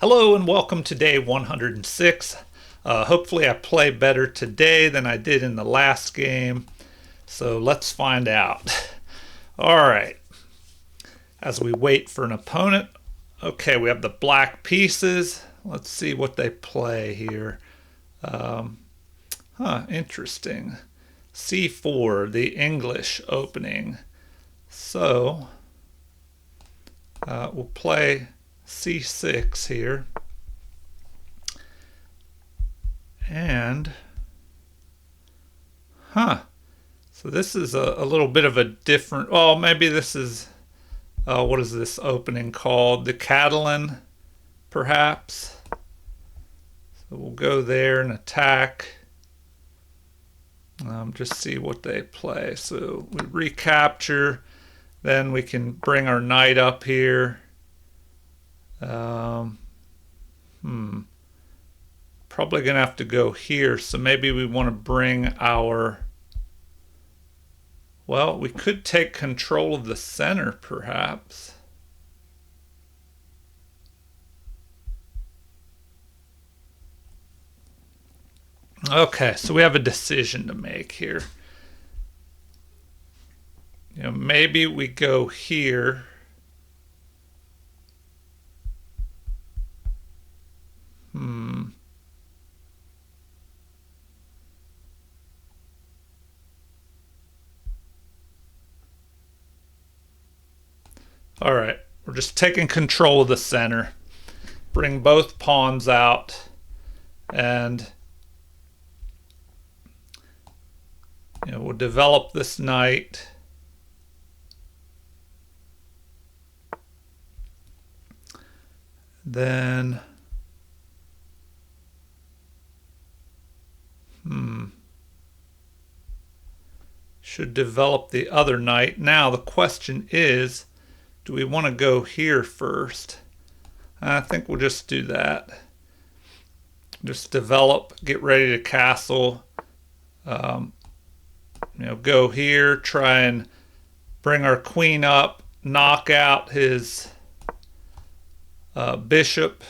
Hello and welcome to day 106. Hopefully I play better today than I did in the last game. So let's find out. Alright, as we wait for an opponent. Okay, we have the black pieces. Let's see what they play here. Interesting. C4, the English opening. So we'll play C6 here. And, so this is a little bit of a different, oh, maybe this is, what is this opening called? The Catalan, perhaps. So we'll go there and attack. Just see what they play. So we recapture, then we can bring our knight up here. Probably gonna have to go here, so maybe we want to bring our, well, we could take control of the center perhaps. Okay, so we have a decision to make here. Maybe we go here. All right, we're just taking control of the center. Bring both pawns out and we'll develop this knight. Then should develop the other knight. Now the question is, do we want to go here first? I think we'll just do that. Just develop, get ready to castle. Go here, try and bring our queen up, knock out his bishop.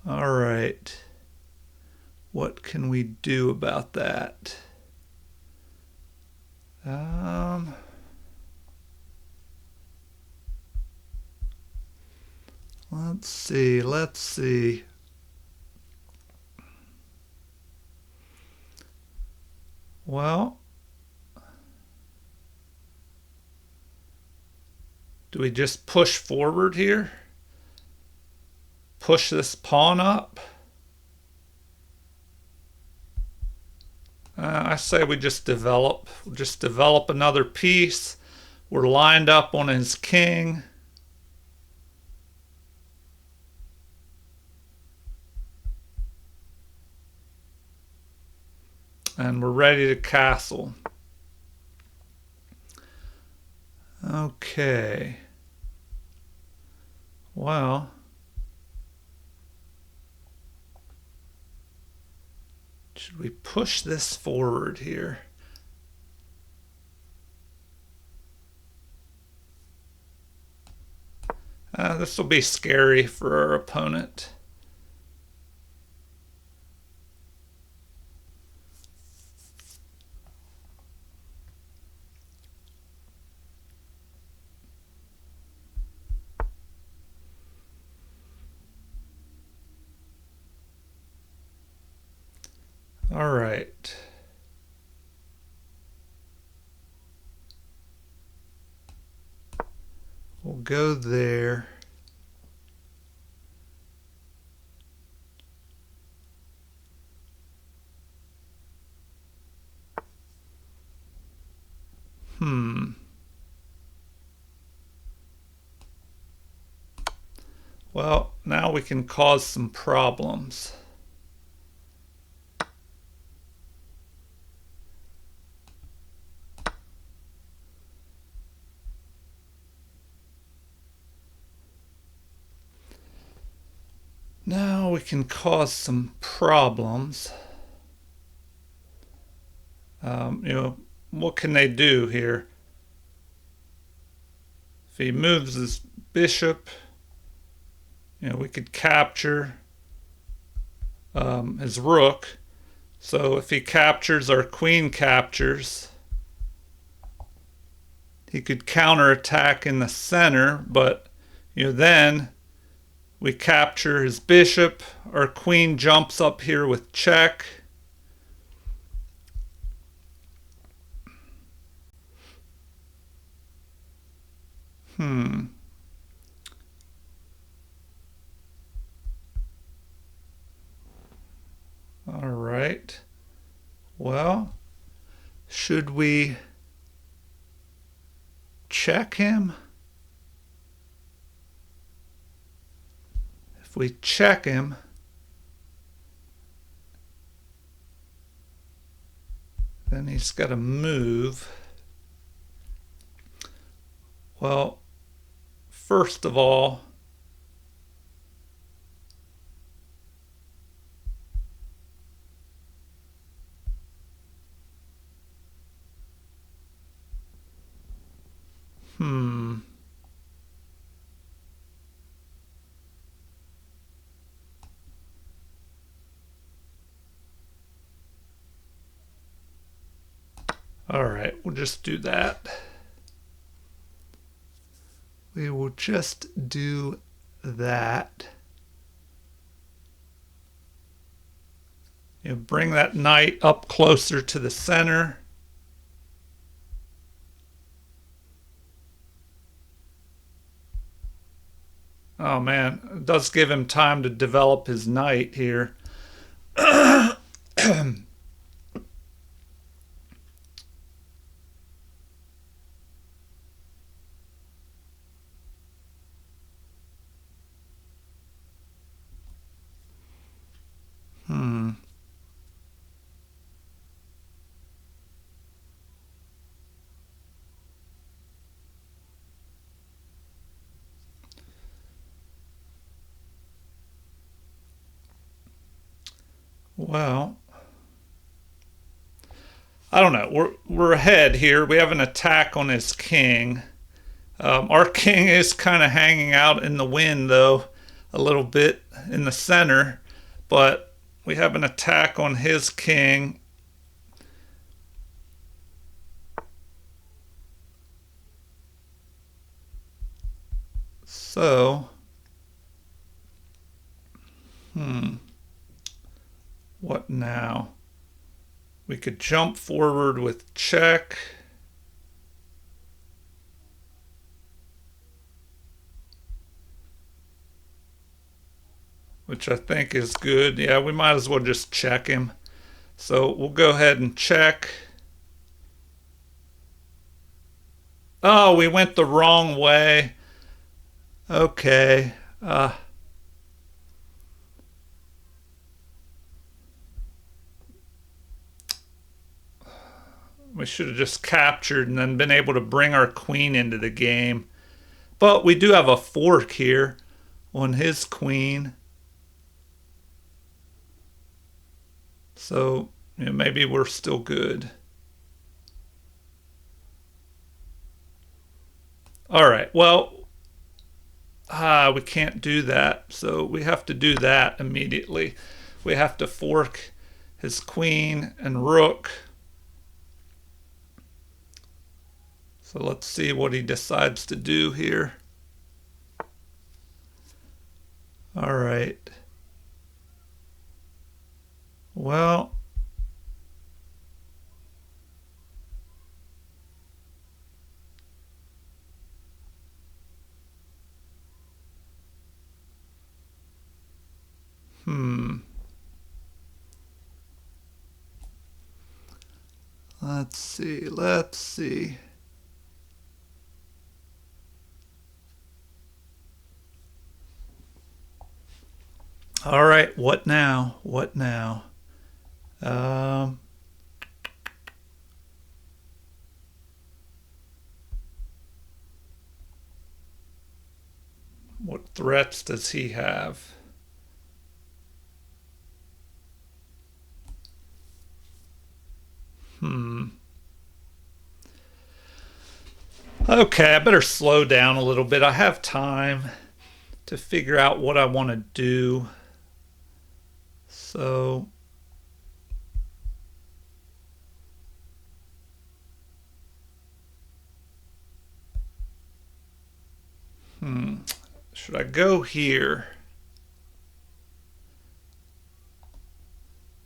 All right. What can we do about that? Let's see. Well, do we just push forward here? Push this pawn up? I say we just develop. We'll just develop another piece. We're lined up on his king. And we're ready to castle. Okay. Well, should we push this forward here? This will be scary for our opponent. All right. We'll go there. Well, now we can cause some problems. Now we can cause some problems. What can they do here? If he moves his bishop, we could capture his rook. So if he captures, our queen captures. He could counterattack in the center, but then we capture his bishop. Our queen jumps up here with check. All right. Well, should we check him? If we check him, then he's got to move. Well, first of all, all right, we'll just do that. We will just do that. Bring that knight up closer to the center. Oh man, it does give him time to develop his knight here. Well, I don't know. We're ahead here. We have an attack on his king. Our king is kind of hanging out in the wind, though, a little bit in the center. But we have an attack on his king. So, what now? We could jump forward with check. Which I think is good. Yeah, we might as well just check him. So we'll go ahead and check. Oh, we went the wrong way. Okay. We should have just captured and then been able to bring our queen into the game. But we do have a fork here on his queen. So maybe we're still good. All right, well, we can't do that. So we have to do that immediately. We have to fork his queen and rook. So let's see what he decides to do here. All right. Well, let's see. All right, what now? What now? What threats does he have? Okay, I better slow down a little bit. I have time. to figure out what I want to do. So should I go here?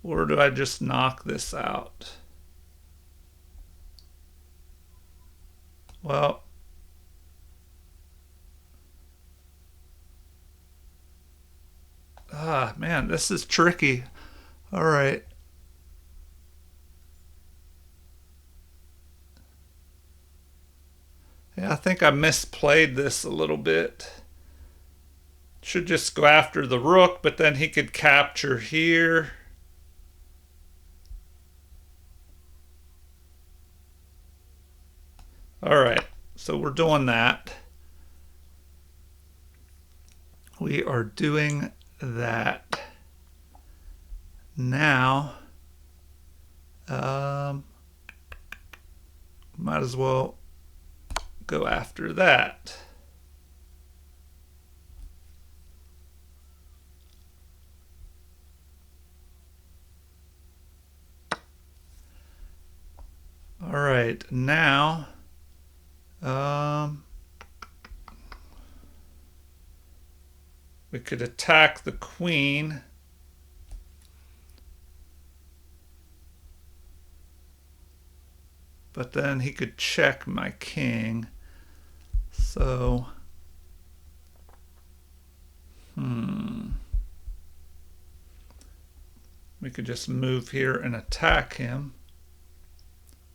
Or do I just knock this out? Well, man, this is tricky. All right. Yeah, I think I misplayed this a little bit. Should just go after the rook, but then he could capture here. All right, so we're doing that. We are doing that. Now, might as well go after that. All right, now we could attack the queen. But then he could check my king. So, we could just move here and attack him.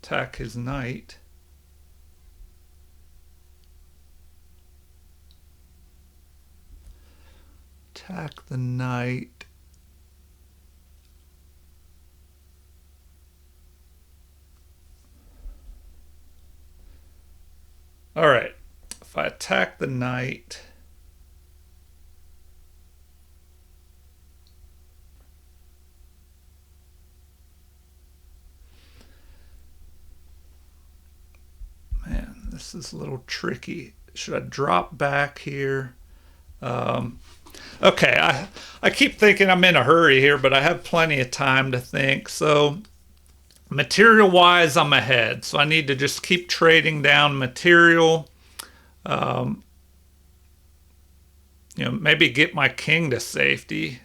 Attack his knight. Attack the knight. All right, if I attack the knight, man, this is a little tricky. Should I drop back here? Okay, I keep thinking I'm in a hurry here, but I have plenty of time to think. So material-wise, I'm ahead. So I need to just keep trading down material. You know, maybe get my king to safety.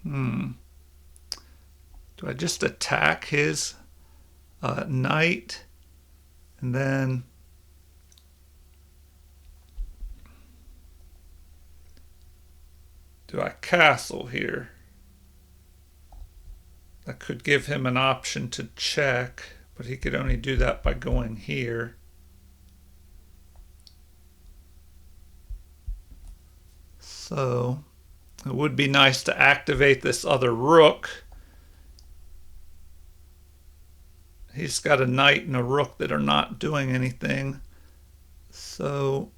Do I just attack his knight and then do I castle here? That could give him an option to check, but he could only do that by going here. So it would be nice to activate this other rook. He's got a knight and a rook that are not doing anything. So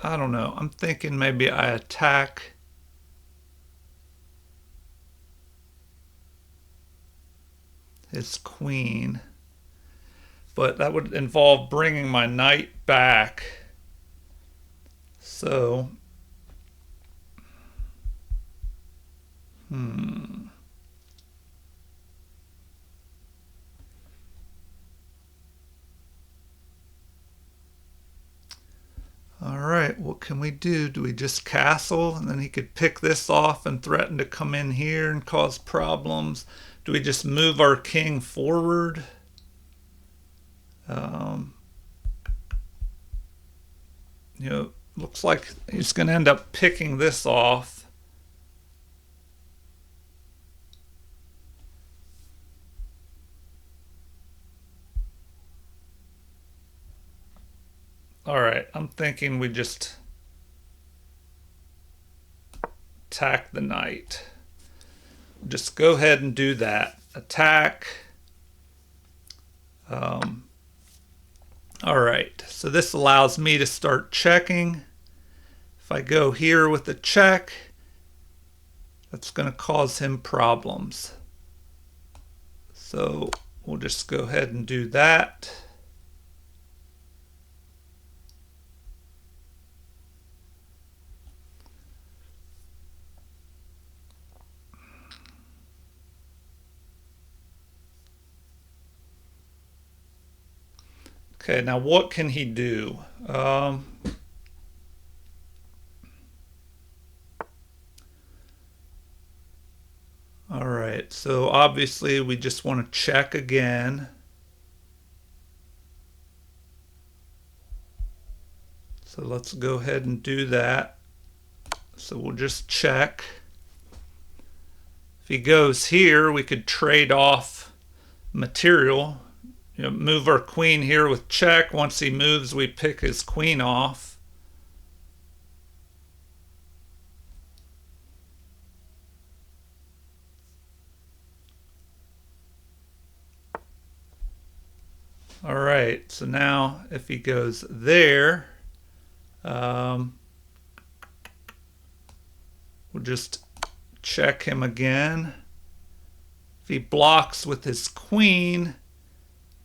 I don't know. I'm thinking maybe I attack his queen. But that would involve bringing my knight back. So all right, what can we do? Do we just castle and then he could pick this off and threaten to come in here and cause problems? Do we just move our king forward? You know, looks like he's going to end up picking this off. All right, I'm thinking we just attack the knight. Just go ahead and do that. Attack. All right, so this allows me to start checking. If I go here with the check, that's going to cause him problems. So we'll just go ahead and do that. Okay, now what can he do? All right, so obviously we just want to check again. So let's go ahead and do that. So we'll just check. If he goes here, we could trade off material. Move our queen here with check. Once he moves, we pick his queen off. All right, so now if he goes there, we'll just check him again. If he blocks with his queen,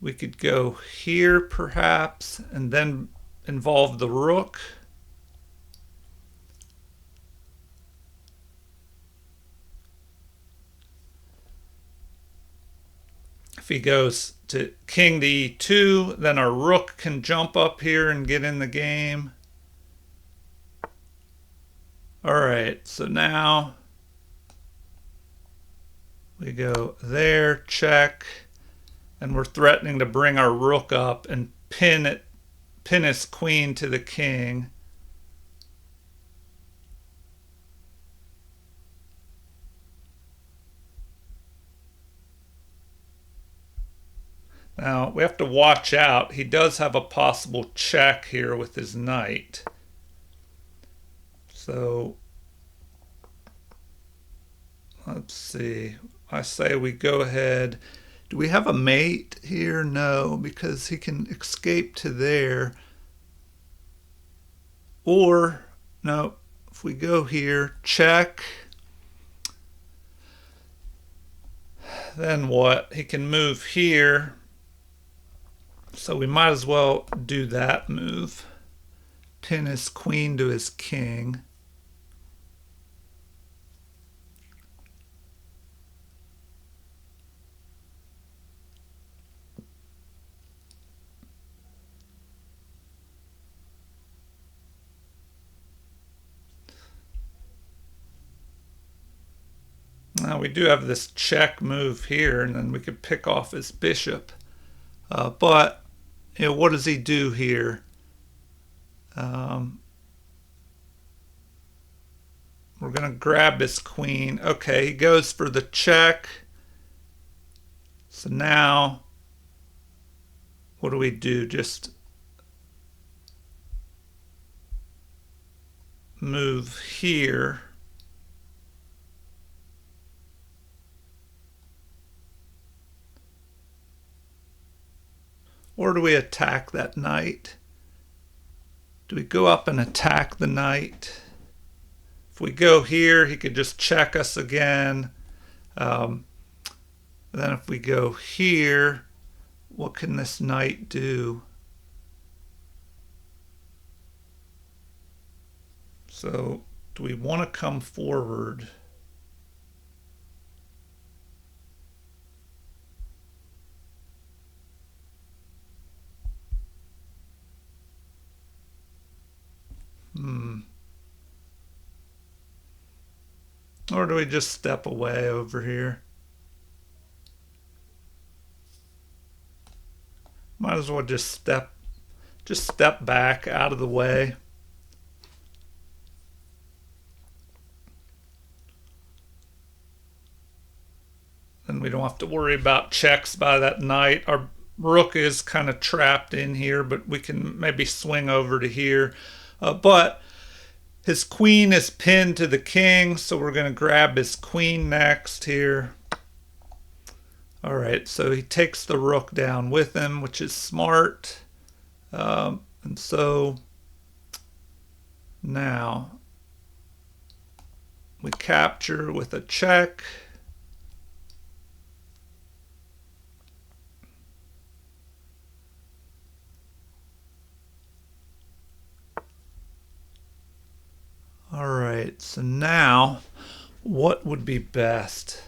we could go here perhaps and then involve the rook. If he goes to king to e2, then our rook can jump up here and get in the game. All right, so now we go there, check, and we're threatening to bring our rook up and pin his queen to the king. Now we have to watch out. He does have a possible check here with his knight. So let's see. I say we go ahead. Do we have a mate here? No, because he can escape to there. Or, no, if we go here, check. Then what? He can move here. So we might as well do that move. Pin his queen to his king. Now we do have this check move here, and then we could pick off his bishop. But what does he do here? We're going to grab his queen. Okay, he goes for the check. So now, what do we do? Just move here. Or do we attack that knight? Do we go up and attack the knight? If we go here, he could just check us again. Then if we go here, what can this knight do? So do we want to come forward? Or do we just step away over here? Might as well just step back out of the way. Then we don't have to worry about checks by that knight. Our rook is kind of trapped in here, but we can maybe swing over to here. But his queen is pinned to the king, so we're going to grab his queen next here. All right, so he takes the rook down with him, which is smart. And so now we capture with a check. So now, what would be best?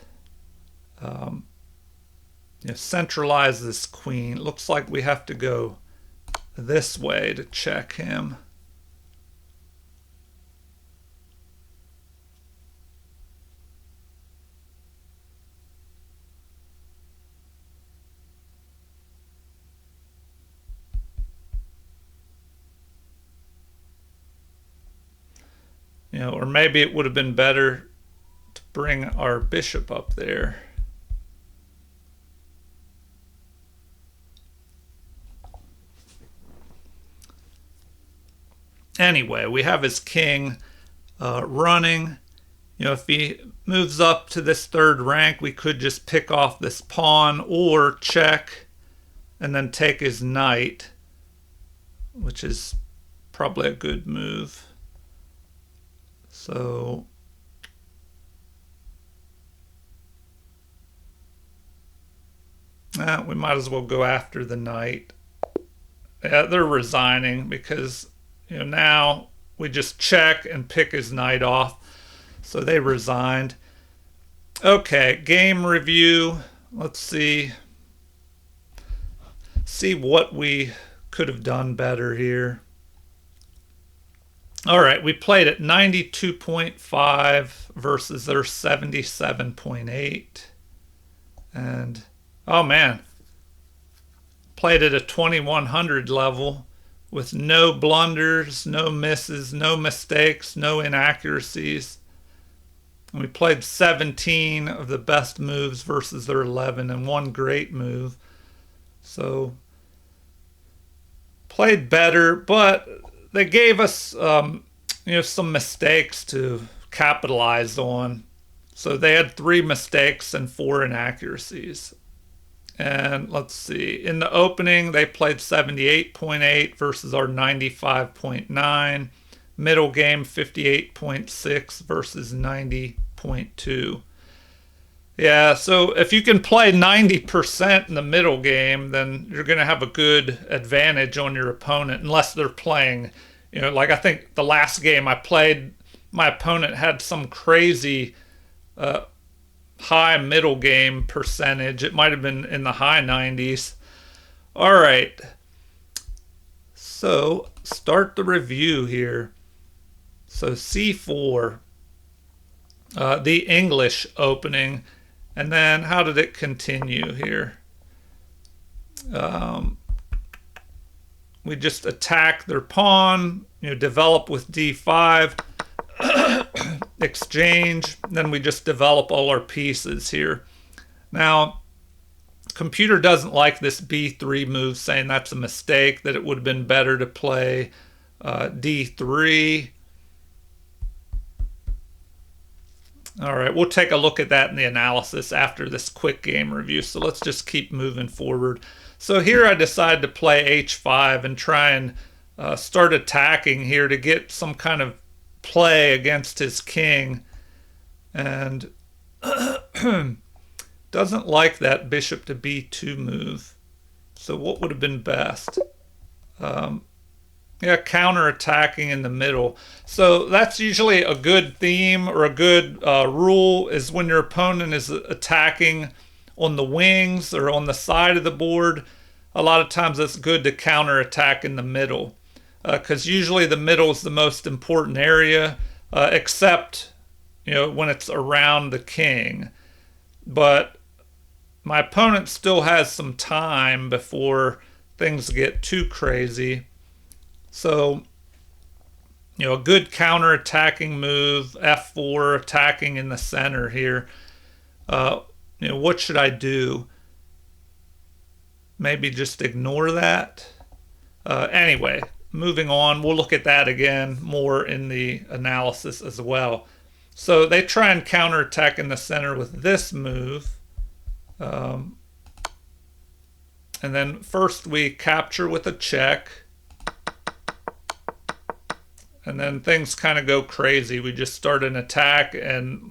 Centralize this queen. Looks like we have to go this way to check him. Or maybe it would have been better to bring our bishop up there. Anyway, we have his king running. If he moves up to this third rank, we could just pick off this pawn or check and then take his knight, which is probably a good move. So we might as well go after the knight. Yeah, they're resigning because now we just check and pick his knight off. So they resigned. Okay, game review. Let's see what we could have done better here. All right, we played at 92.5 versus their 77.8. And, oh man, played at a 2100 level with no blunders, no misses, no mistakes, no inaccuracies. And we played 17 of the best moves versus their 11 and one great move. So, played better, but they gave us some mistakes to capitalize on. So they had 3 mistakes and 4 inaccuracies. And let's see, in the opening they played 78.8 versus our 95.9. Middle game 58.6 versus 90.2. Yeah, so if you can play 90% in the middle game, then you're going to have a good advantage on your opponent, unless they're playing, like I think the last game I played, my opponent had some crazy high middle game percentage. It might have been in the high 90s. All right, so start the review here. So C4, the English opening. And then how did it continue here? We just attack their pawn, develop with D5, exchange, then we just develop all our pieces here. Now, computer doesn't like this B3 move, saying that's a mistake, that it would have been better to play D3. All right, we'll take a look at that in the analysis after this quick game review. So let's just keep moving forward. So here I decided to play H5 and try and start attacking here to get some kind of play against his king. And doesn't like that bishop to B2 move. So what would have been best? Counter-attacking in the middle. So that's usually a good theme or a good rule, is when your opponent is attacking on the wings or on the side of the board, a lot of times it's good to counter-attack in the middle, because usually the middle is the most important area, except when it's around the king. But my opponent still has some time before things get too crazy. So, a good counter-attacking move, F4, attacking in the center here. What should I do? Maybe just ignore that? Anyway, moving on, we'll look at that again more in the analysis as well. So they try and counterattack in the center with this move. And then first we capture with a check. And then things kind of go crazy. We just start an attack, and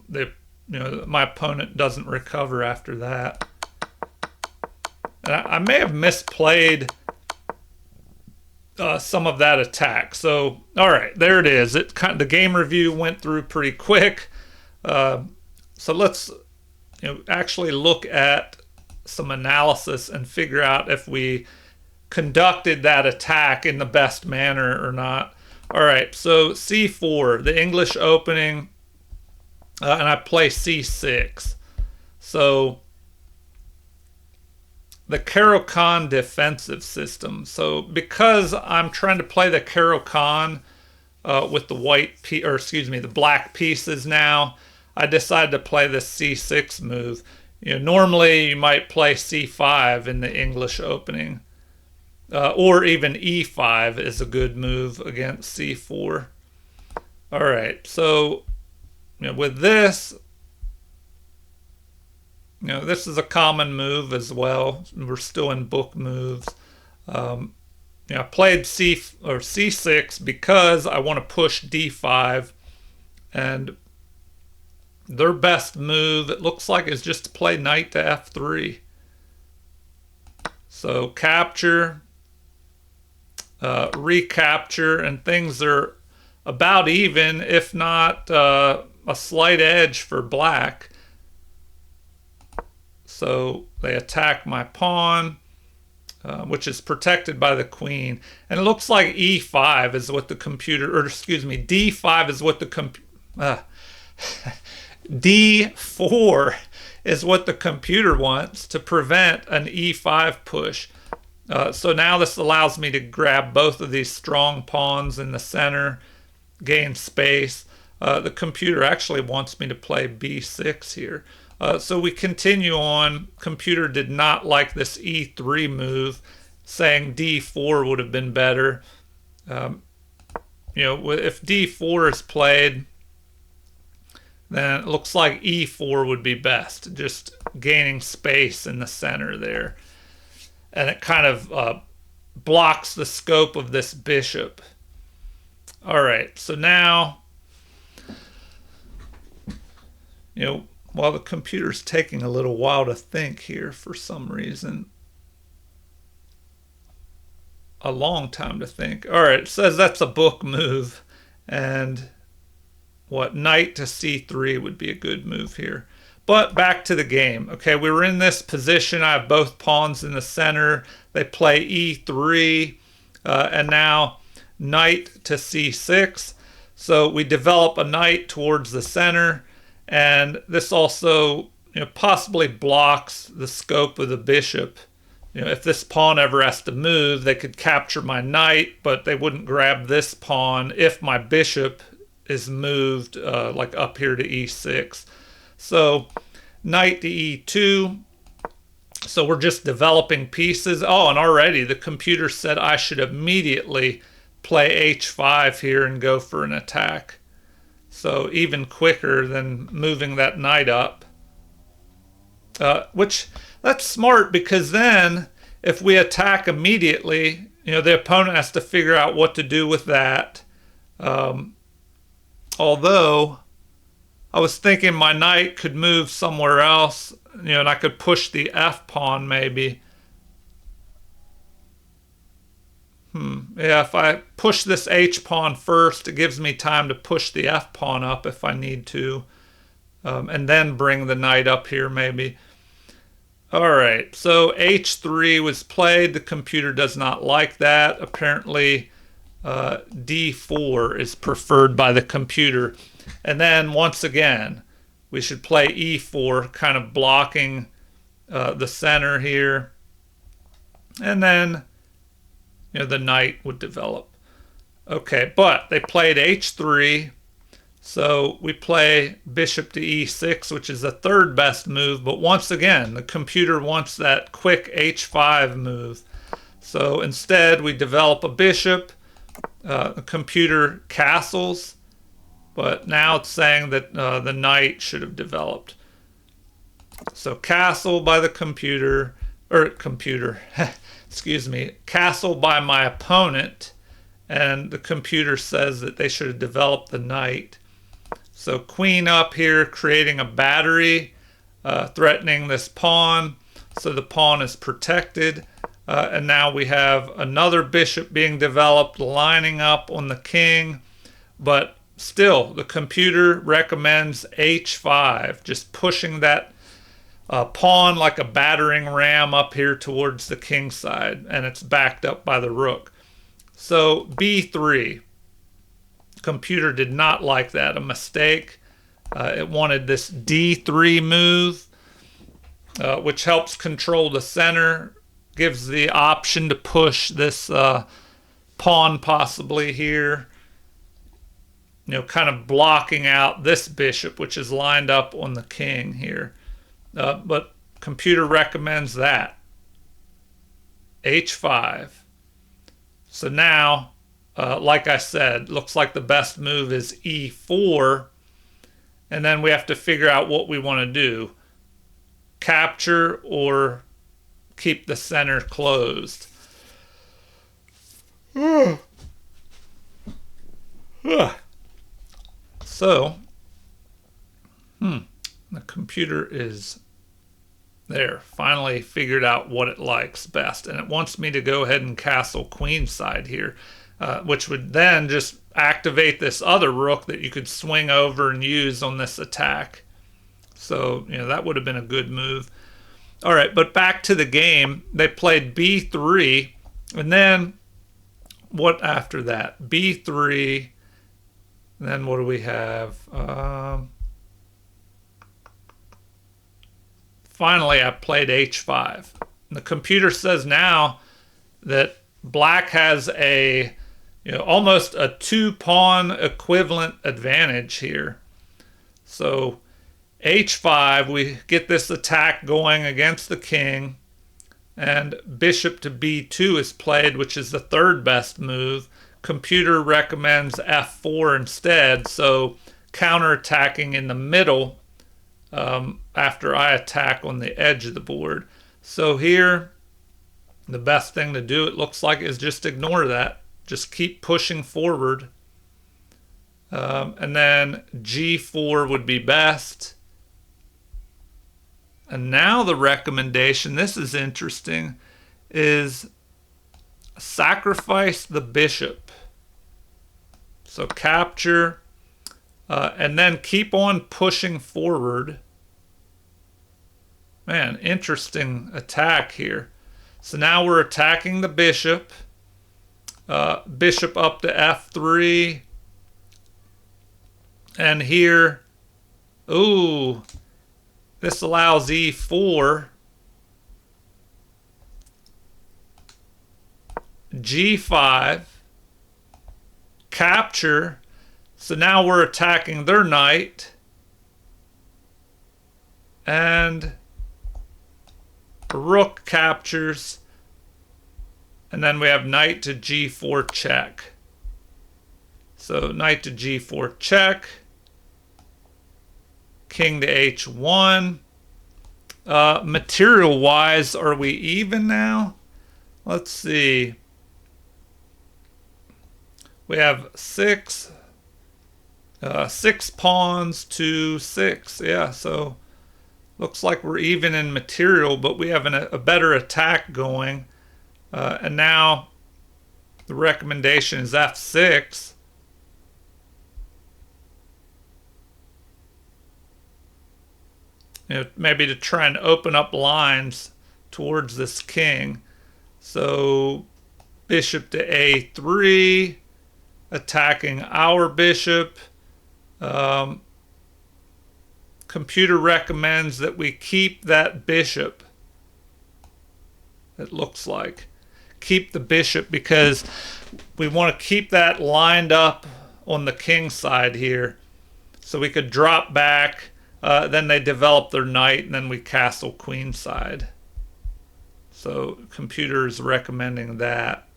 my opponent doesn't recover after that. And I may have misplayed some of that attack. So, all right, there it is. The game review went through pretty quick. So let's actually look at some analysis and figure out if we conducted that attack in the best manner or not. All right, so c4, the English opening, and I play c6. So the Caro-Kann defensive system. So because I'm trying to play the Caro-Kann with the the black pieces now, I decided to play the c6 move. Normally you might play c5 in the English opening, or even e5 is a good move against c4. All right, so with this, this is a common move as well. We're still in book moves. I played c6 because I want to push d5, and their best move, it looks like, is just to play knight to f3. So capture, recapture, and things are about even, if not a slight edge for black. So they attack my pawn, which is protected by the queen. And it looks like e5 is what the computer, or excuse me, d5 is what the d4 is what the computer wants to prevent an e5 push. So now this allows me to grab both of these strong pawns in the center, gain space. The computer actually wants me to play b6 here. So we continue on. Computer did not like this e3 move, saying d4 would have been better. If d4 is played, then it looks like e4 would be best, just gaining space in the center there. And it kind of blocks the scope of this bishop. All right, so now, while the computer's taking a little while to think here for some reason, a long time to think. All right, it says that's a book move, and knight to c3 would be a good move here. But back to the game. Okay, we were in this position. I have both pawns in the center. They play e3, and now knight to c6. So we develop a knight towards the center, and this also possibly blocks the scope of the bishop. If this pawn ever has to move, they could capture my knight, but they wouldn't grab this pawn if my bishop is moved like up here to e6. So knight to e2. So we're just developing pieces. Oh, and already the computer said I should immediately play h5 here and go for an attack. So even quicker than moving that knight up. Which, that's smart, because then if we attack immediately, the opponent has to figure out what to do with that. Although I was thinking my knight could move somewhere else, and I could push the f pawn maybe. Yeah, if I push this h pawn first, it gives me time to push the f pawn up if I need to, and then bring the knight up here maybe. All right, so h3 was played. The computer does not like that. Apparently, d4 is preferred by the computer. And then once again, we should play e4, kind of blocking the center here. And then the knight would develop. Okay, but they played h3, so we play bishop to e6, which is the third best move, but once again, the computer wants that quick h5 move. So instead, we develop a bishop. The computer castles, but now it's saying that the knight should have developed. So castle by the computer, excuse me, castle by my opponent, and the computer says that they should have developed the knight. So queen up here, creating a battery, threatening this pawn, so the pawn is protected. And now we have another bishop being developed, lining up on the king. But still, the computer recommends h5, just pushing that pawn like a battering ram up here towards the king side, and it's backed up by the rook. So b3, computer did not like that, a mistake. It wanted this d3 move, which helps control the center, gives the option to push this pawn possibly here, kind of blocking out this bishop, which is lined up on the king here. But computer recommends that. h5. So now, like I said, looks like the best move is e4. And then we have to figure out what we want to do. Capture or keep the center closed. So, the computer is there. Finally figured out what it likes best. And it wants me to go ahead and castle queenside here, which would then just activate this other rook that you could swing over and use on this attack. So, that would have been a good move. All right, but back to the game. They played b3, and then what after that? b3, and then what do we have? Finally, I played h5. And the computer says now that black has a almost a 2-pawn equivalent advantage here. So h5, we get this attack going against the king, and bishop to b2 is played, which is the third best move. Computer recommends f4 instead, so counterattacking in the middle after I attack on the edge of the board. So here, the best thing to do, it looks like, is just ignore that. Just keep pushing forward. And then g4 would be best. And now the recommendation, this is interesting, is sacrifice the bishop. So capture, and then keep on pushing forward. Man, interesting attack here. So now we're attacking the bishop. Bishop up to f3. And here, ooh, this allows e4. g5. Capture. So now we're attacking their knight. And rook captures. And then we have knight to g4 check. So knight to g4 check. King to h1. Material wise, are we even now? Let's see. We have 6 pawns to 6. Yeah, so looks like we're even in material, but we have a better attack going. And now the recommendation is f6. Maybe to try and open up lines towards this king. So bishop to a3, attacking our bishop. Computer recommends that we keep that bishop. It looks like. Keep the bishop because we want to keep that lined up on the king side here. So we could drop back. Then they develop their knight, and then we castle queen side. So computer is recommending that.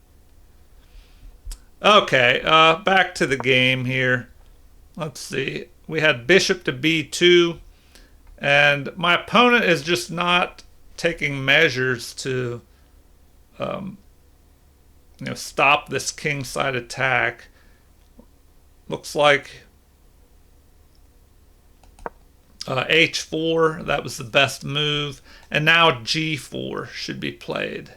Okay, back to the game here. Let's see. We had bishop to b2, and my opponent is just not taking measures to stop this king side attack. Looks like h4, that was the best move. And now g4 should be played.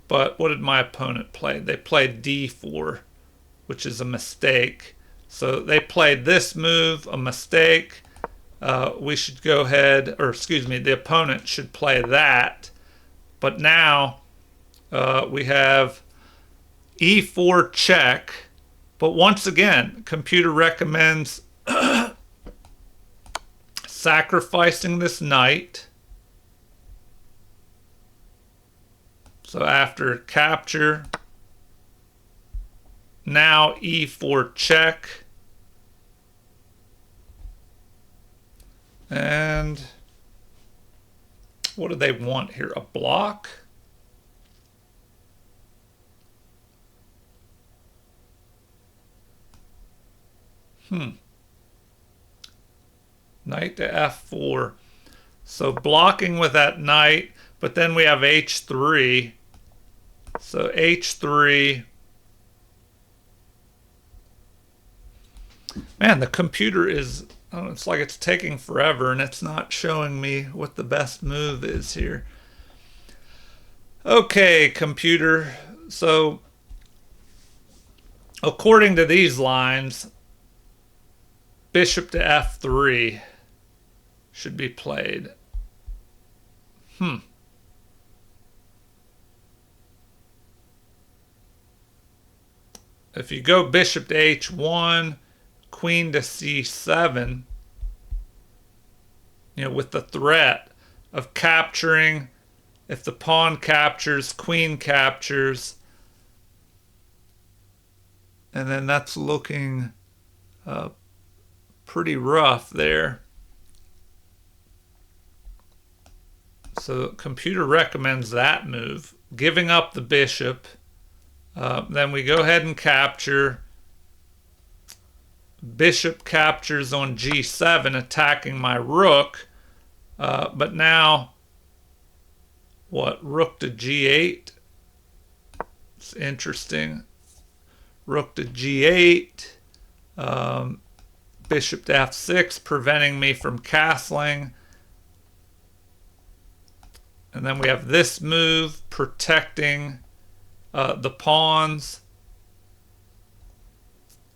But what did my opponent play? They played d4, which is a mistake. So they played this move, a mistake. We should go ahead, or excuse me, the opponent should play that. But now we have e4 check. But once again, computer recommends sacrificing this knight. So after capture, now e4 check. And what do they want here? A block? Knight to f4. So blocking with that knight, but then we have h3. So h3. Man, the computer is, I don't know, it's like it's taking forever and it's not showing me what the best move is here. Okay, computer. So according to these lines, bishop to f3 should be played. If you go bishop to h1, queen to c7, with the threat of capturing, if the pawn captures, queen captures, and then that's looking pretty rough there. So computer recommends that move, giving up the bishop. Then we go ahead and capture. Bishop captures on g7, attacking my rook. But now, what? Rook to g8. It's interesting. Rook to g8. Bishop to f6, preventing me from castling. And then we have this move, protecting the pawns.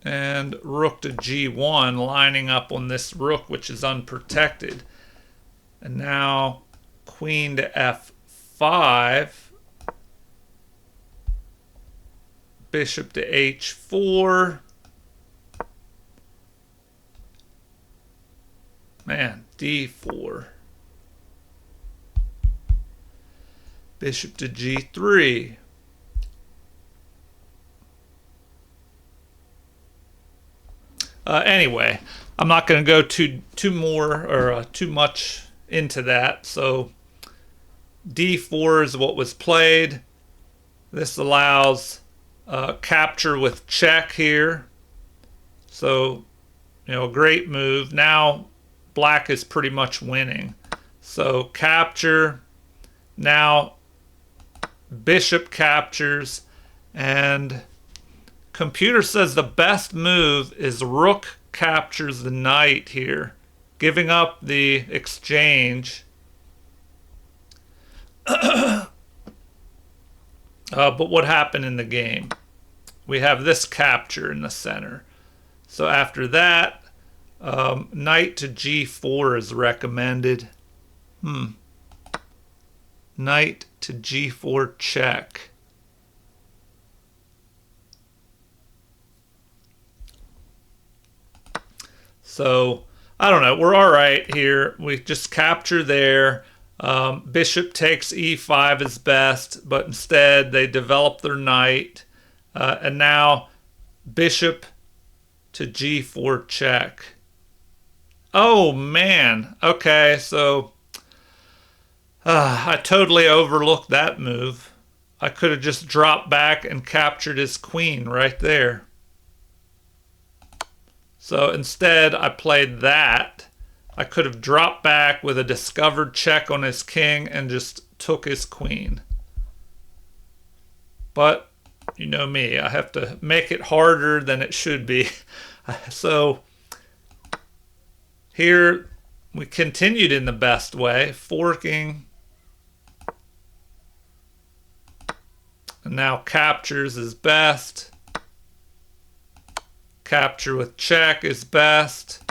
And rook to g1, lining up on this rook, which is unprotected. And now queen to f5. Bishop to h4. Man, d4. Bishop to g3. Anyway, I'm not going to go too much into that. So d4 is what was played. This allows capture with check here. So, a great move. Now black is pretty much winning. So capture. Now bishop captures, and computer says the best move is rook captures the knight here, giving up the exchange. But what happened in the game? We have this capture in the center. So after that, knight to g4 is recommended. Knight to g4 check. So, I don't know. We're all right here. We just capture there. Bishop takes e5 is best, but instead they develop their knight. And now bishop to g4 check. Oh, man. Okay, so I totally overlooked that move. I could have just dropped back and captured his queen right there. So instead, I played that. I could have dropped back with a discovered check on his king and just took his queen. But, you know me, I have to make it harder than it should be. So here we continued in the best way, forking. And now captures is best. Capture with check is best.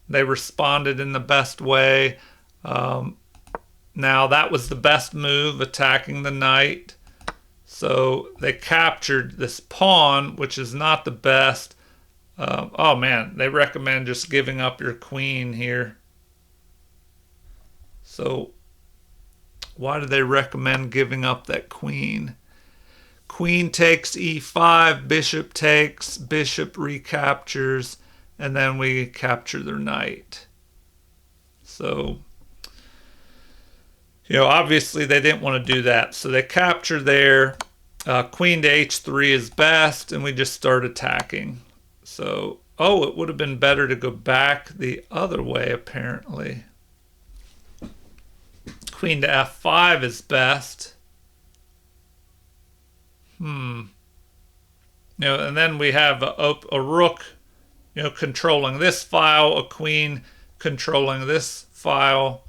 They responded in the best way. Now that was the best move, attacking the knight. So they captured this pawn, which is not the best. Oh man, they recommend just giving up your queen here. So why do they recommend giving up that queen? Queen takes e5, bishop takes, bishop recaptures, and then we capture their knight. So, obviously they didn't want to do that. So they capture there. Queen to h3 is best, and we just start attacking. So, it would have been better to go back the other way, apparently. Queen to f5 is best. And then we have a rook, controlling this file, a queen controlling this file,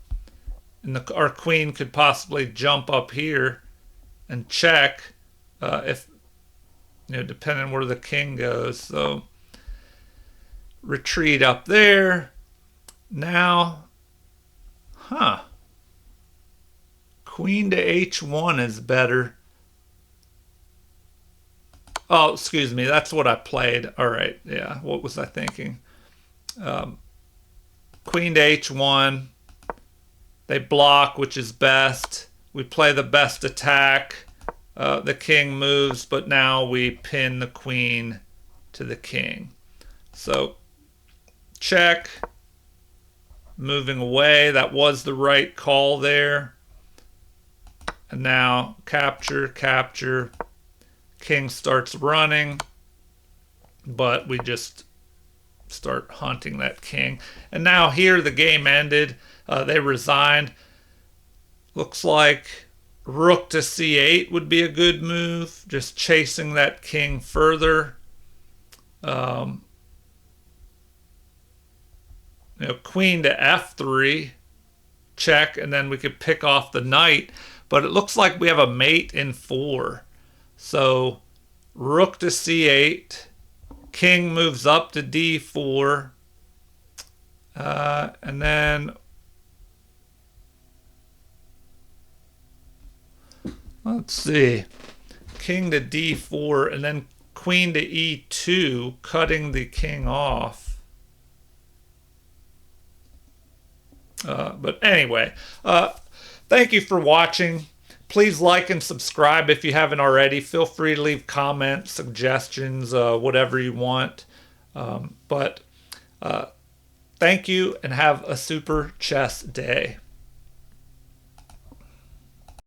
and our queen could possibly jump up here and check if, depending on where the king goes. So retreat up there. Now, queen to h1 is better. Oh, excuse me. That's what I played. All right. Yeah. What was I thinking? Queen to h1. They block, which is best. We play the best attack. The king moves, but now we pin the queen to the king. So check. Moving away. That was the right call there. And now capture, capture. King starts running, but we just start hunting that king. And now here the game ended. They resigned. Looks like rook to c8 would be a good move, just chasing that king further. Queen to f3, check, and then we could pick off the knight. But it looks like we have a mate in 4. So rook to c8, king moves up to d4, and then let's see, king to d4, and then queen to e2, cutting the king off. But anyway, thank you for watching. Please like and subscribe if you haven't already. Feel free to leave comments, suggestions, whatever you want. But thank you and have a super chess day.